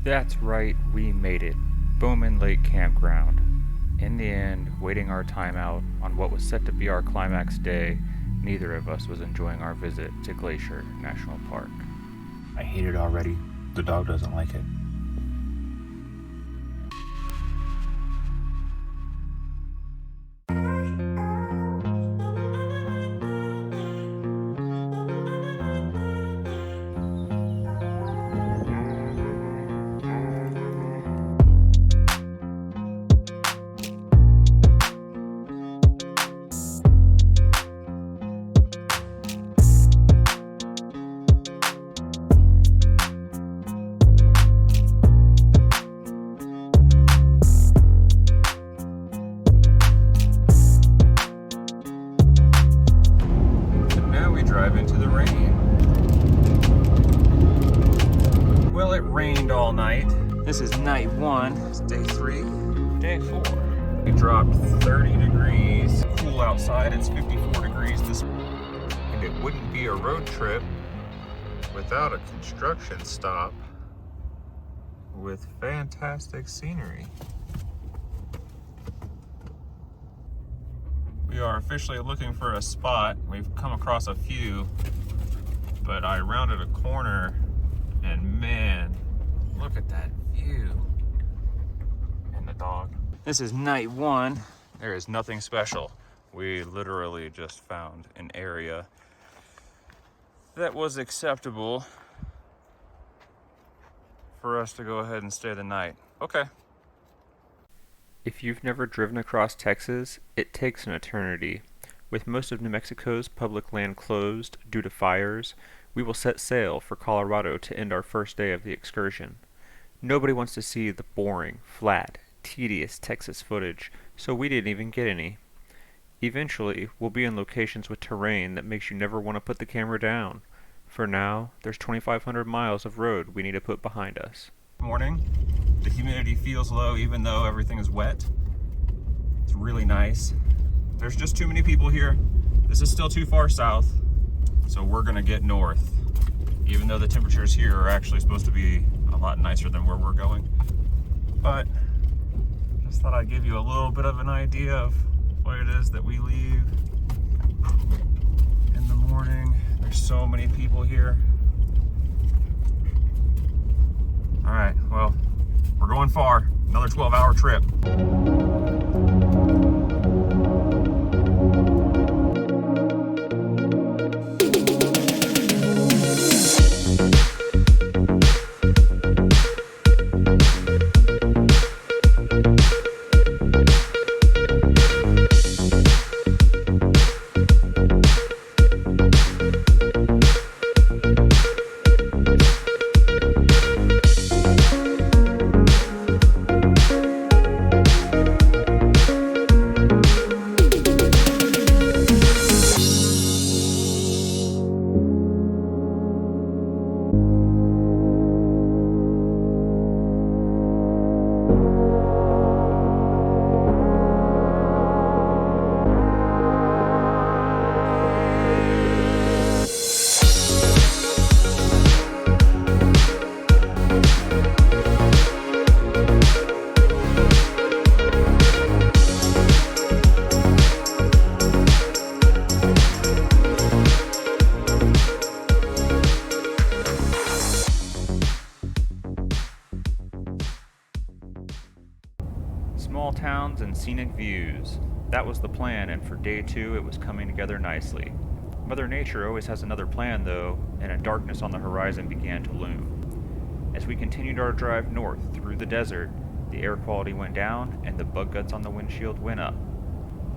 That's right, we made it. Bowman Lake Campground. In the end, waiting our time out on what was set to be our climax day, neither of us was enjoying our visit to Glacier National Park. I hate it already. The dog doesn't like it. Drive into the rain. Well, it rained all night. This is night 1. It's day 3. Day 4. We dropped 30 degrees. Cool outside. It's 54 degrees this morning. And it wouldn't be a road trip without a construction stop with fantastic scenery. We are officially looking for a spot. We've come across a few, but I rounded a corner and man, look at that view. And the dog. This is night 1. There is nothing special. We literally just found an area that was acceptable for us to go ahead and stay the night. Okay. If you've never driven across Texas, it takes an eternity. With most of New Mexico's public land closed due to fires, we will set sail for Colorado to end our first day of the excursion. Nobody wants to see the boring, flat, tedious Texas footage, so we didn't even get any. Eventually, we'll be in locations with terrain that makes you never want to put the camera down. For now, there's 2,500 miles of road we need to put behind us. Morning. The humidity feels low even though everything is wet. It's really nice. There's just too many people here. This is still too far south, so we're gonna get north. Even though the temperatures here are actually supposed to be a lot nicer than where we're going. But just thought I'd give you a little bit of an idea of what it is that we leave in the morning. There's so many people here. All right, well, we're going far. Another 12-hour trip. Small towns and scenic views. That was the plan, and for day 2 it was coming together nicely. Mother Nature always has another plan though, and a darkness on the horizon began to loom. As we continued our drive north through the desert, the air quality went down and the bug guts on the windshield went up.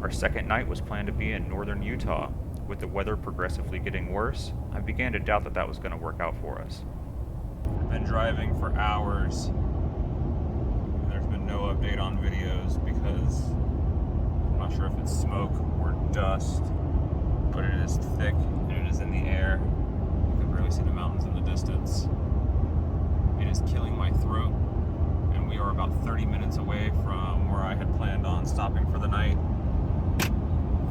Our second night was planned to be in northern Utah. With the weather progressively getting worse, I began to doubt that that was going to work out for us. We've been driving for hours. There's been no update on videos because I'm not sure if it's smoke or dust, but it is thick and it is in the air. You can barely see the mountains in the distance. It is killing my throat, and we are about 30 minutes away from where I had planned on stopping for the night.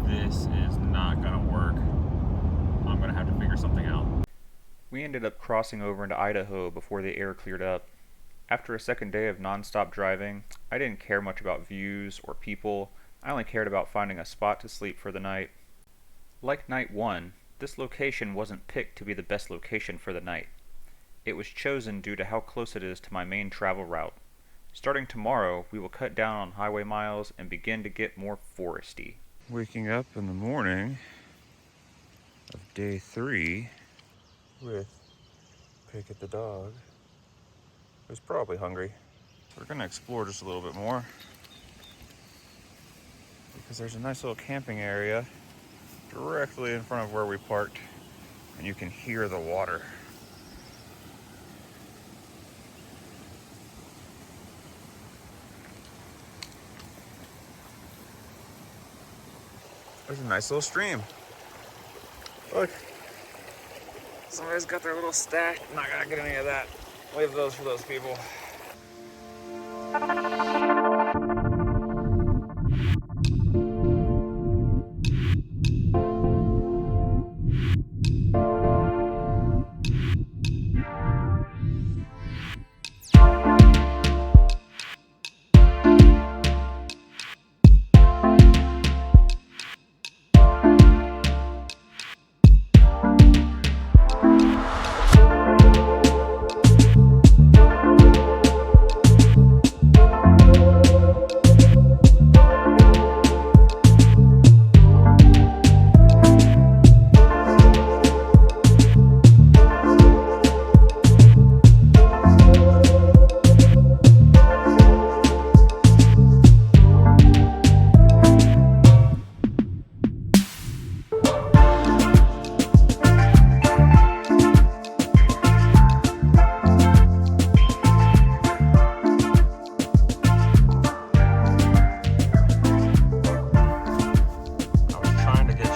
This is not gonna work. I'm gonna have to figure something out. We ended up crossing over into Idaho before the air cleared up. After a second day of non-stop driving, I didn't care much about views or people. I only cared about finding a spot to sleep for the night. Like night one, this location wasn't picked to be the best location for the night. It was chosen due to how close it is to my main travel route. Starting tomorrow, we will cut down on highway miles and begin to get more foresty. Waking up in the morning of day 3 with Picket the dog, who's probably hungry. We're gonna explore just a little bit more because there's a nice little camping area directly in front of where we parked, and you can hear the water. There's a nice little stream. Look, somebody's got their little stack. I'm not gonna get any of that. Leave those for those people.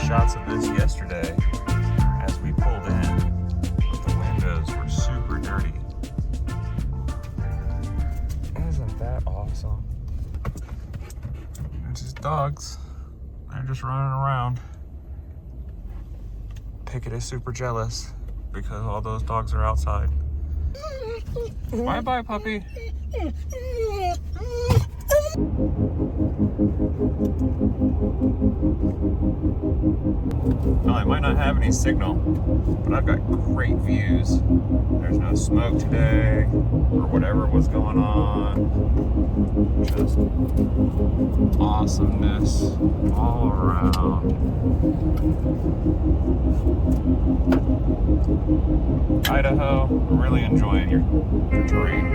Shots of this yesterday as we pulled in, but the windows were super dirty. Isn't that awesome? It's just dogs. They're just running around. Picket is super jealous because all those dogs are outside. Bye-bye, puppy. Well, I might not have any signal, but I've got great views. There's no smoke today, or whatever was going on. Just awesomeness all around. Idaho, I'm really enjoying your terrain.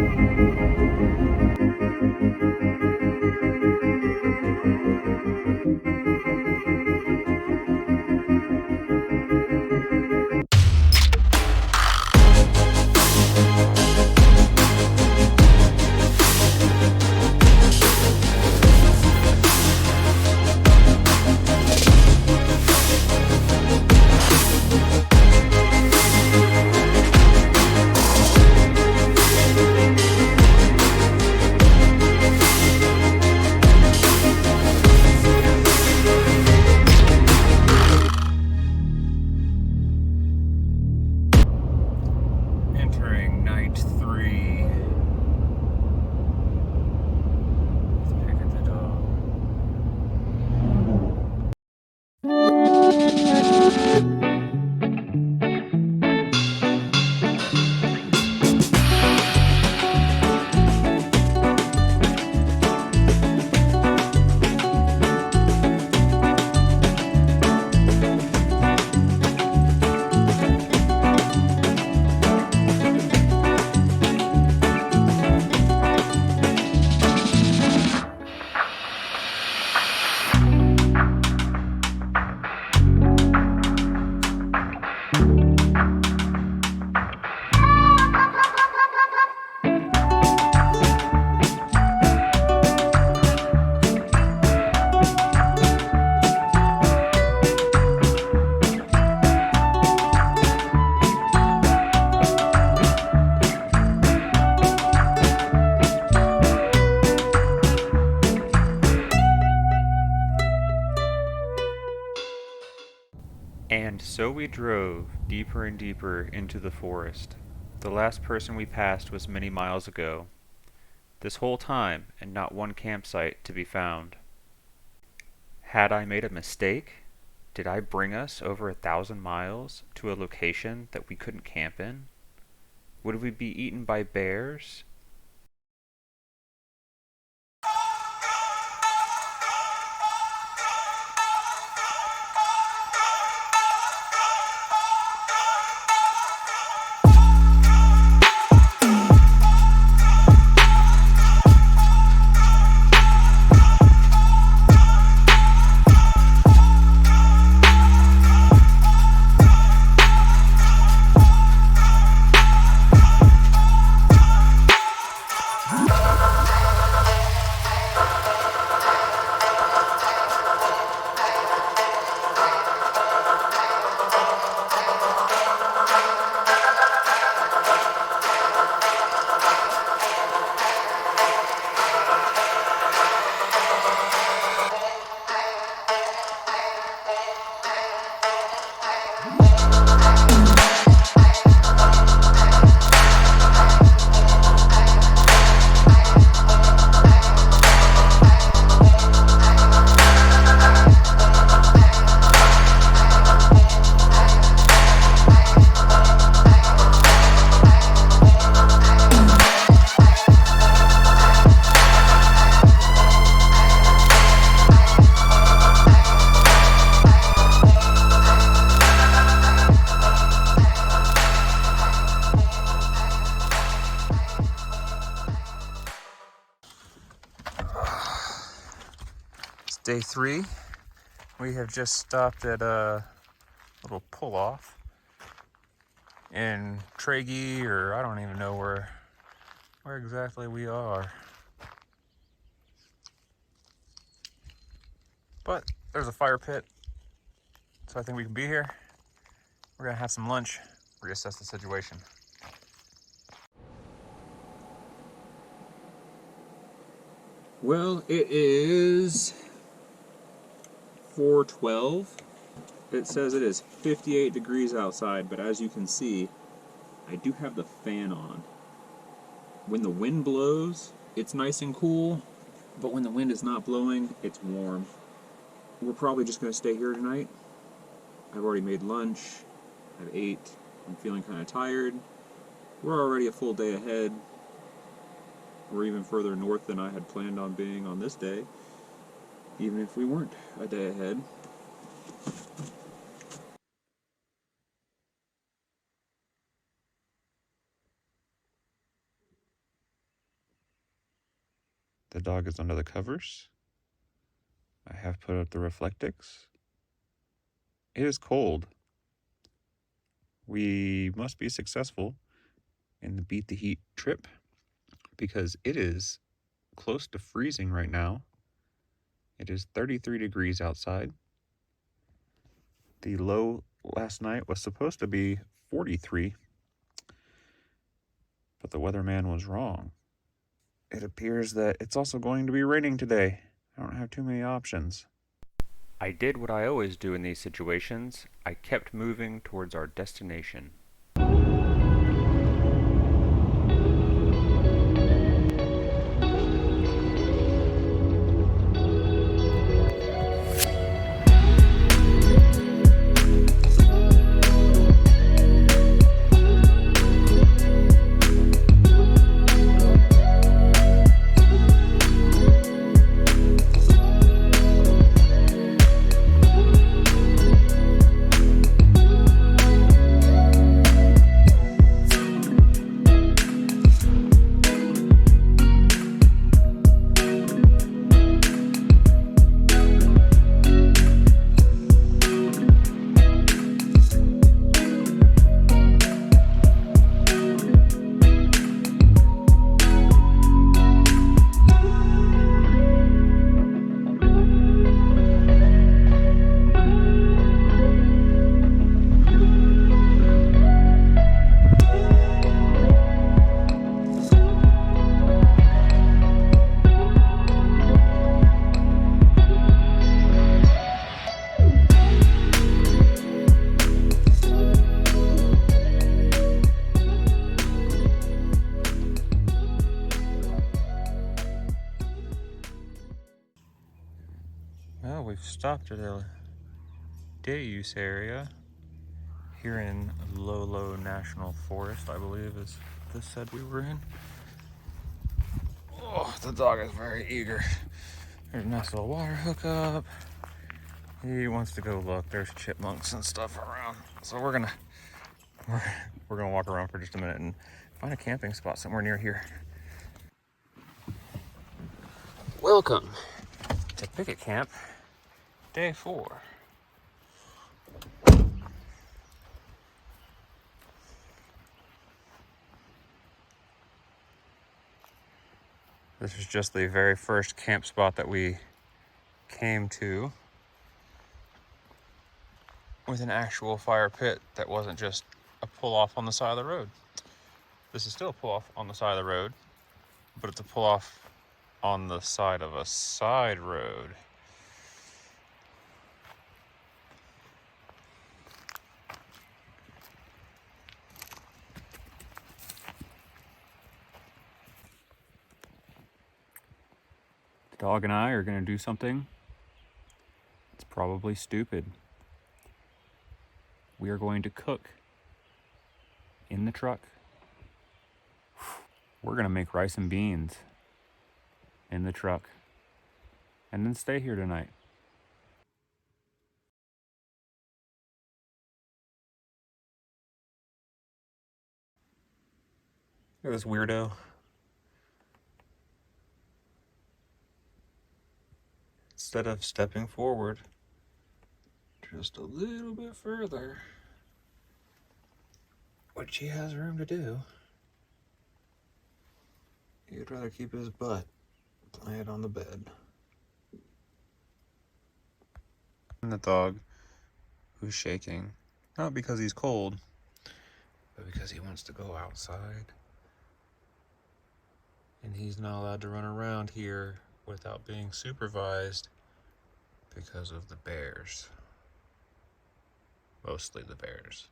Entering night 3. Let's pick at the dog. And so we drove deeper and deeper into the forest. The last person we passed was many miles ago, This whole time, and not one campsite to be found. Had I made a mistake? Did I bring us over 1,000 miles to a location that we couldn't camp in? Would we be eaten by bears? It's day 3. We have just stopped at a little pull-off in Traggy, or I don't even know where exactly we are. But there's a fire pit, so I think we can be here. We're gonna have some lunch, reassess the situation. Well, it is 4:12. It says it is 58 degrees outside, but as you can see, I do have the fan on. When the wind blows, it's nice and cool, but when the wind is not blowing, it's warm. We're probably just going to stay here tonight. I've already made lunch. I've ate. I'm feeling kind of tired. We're already a full day ahead. We're even further north than I had planned on being on this day, even if we weren't a day ahead. The dog is under the covers. I have put up the reflectix. It is cold. We must be successful in the Beat the Heat trip because it is close to freezing right now. It is 33 degrees outside. The low last night was supposed to be 43, but the weatherman was wrong. It appears that it's also going to be raining today. I don't have too many options. I did what I always do in these situations. I kept moving towards our destination. Well, we've stopped at a day use area here in Lolo National Forest, I believe is this said we were in. Oh, the dog is very eager. There's a nice little water hookup. He wants to go look. There's chipmunks and stuff around. So we're gonna walk around for just a minute and find a camping spot somewhere near here. Welcome to Picket Camp, day 4. This is just the very first camp spot that we came to with an actual fire pit that wasn't just a pull-off on the side of the road. This is still a pull-off on the side of the road, but it's a pull-off on the side of a side road. The dog and I are gonna do something. It's probably stupid. We are going to cook in the truck. We're gonna make rice and beans in the truck and then stay here tonight. Look at this weirdo. Instead of stepping forward just a little bit further, which he has room to do, he'd rather keep his butt planted on the bed. And the dog, who's shaking, not because he's cold, but because he wants to go outside. And he's not allowed to run around here without being supervised because of the bears. Mostly the bears.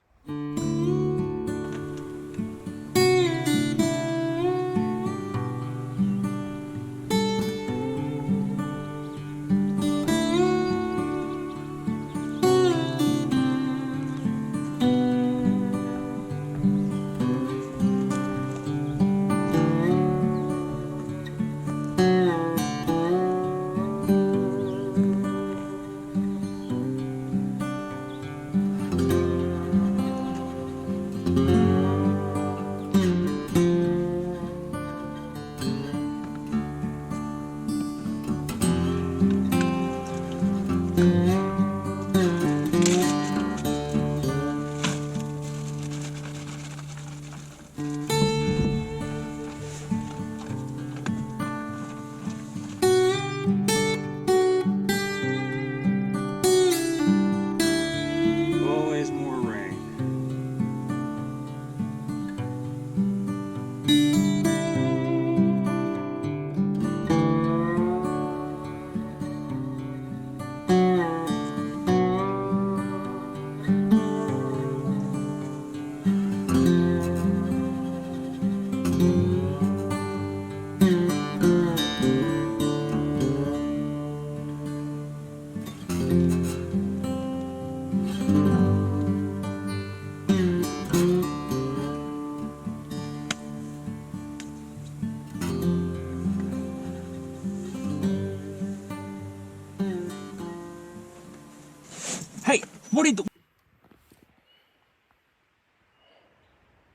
Always more rain. Hey, what are you doing?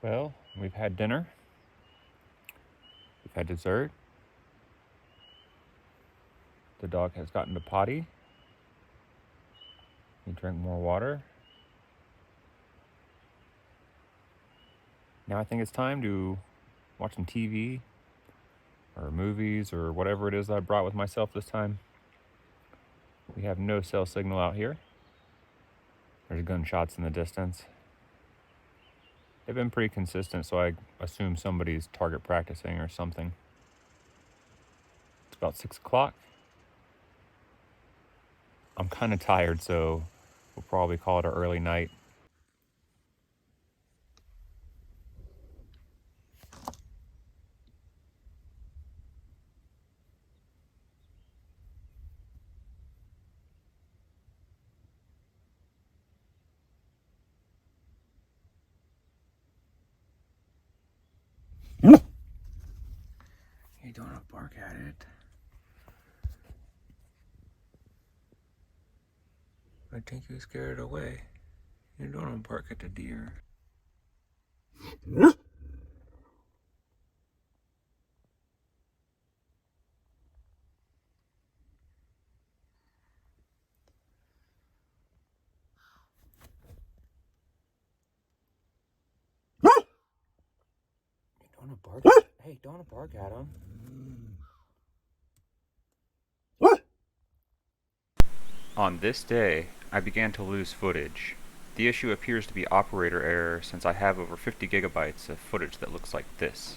Well, we've had dinner. We've had dessert. The dog has gotten to potty. He drank more water. Now I think it's time to watch some TV or movies or whatever it is that I brought with myself this time. We have no cell signal out here. There's gunshots in the distance. They've been pretty consistent, so I assume somebody's target practicing or something. It's about 6 o'clock. I'm kind of tired, so we'll probably call it an early night. You don't want to bark at it. I think you scared it away. You don't want to bark at the deer. You don't want to bark. Hey, don't want to bark at him. On this day, I began to lose footage. The issue appears to be operator error since I have over 50 gigabytes of footage that looks like this.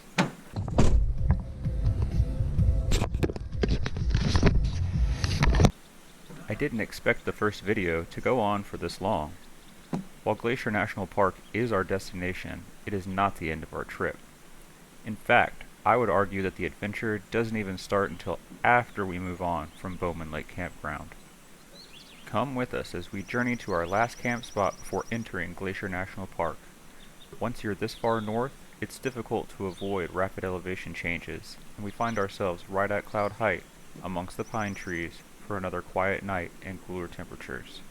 I didn't expect the first video to go on for this long. While Glacier National Park is our destination, it is not the end of our trip. In fact, I would argue that the adventure doesn't even start until after we move on from Bowman Lake Campground. Come with us as we journey to our last camp spot before entering Glacier National Park. Once you're this far north, it's difficult to avoid rapid elevation changes, and we find ourselves right at cloud height amongst the pine trees for another quiet night and cooler temperatures.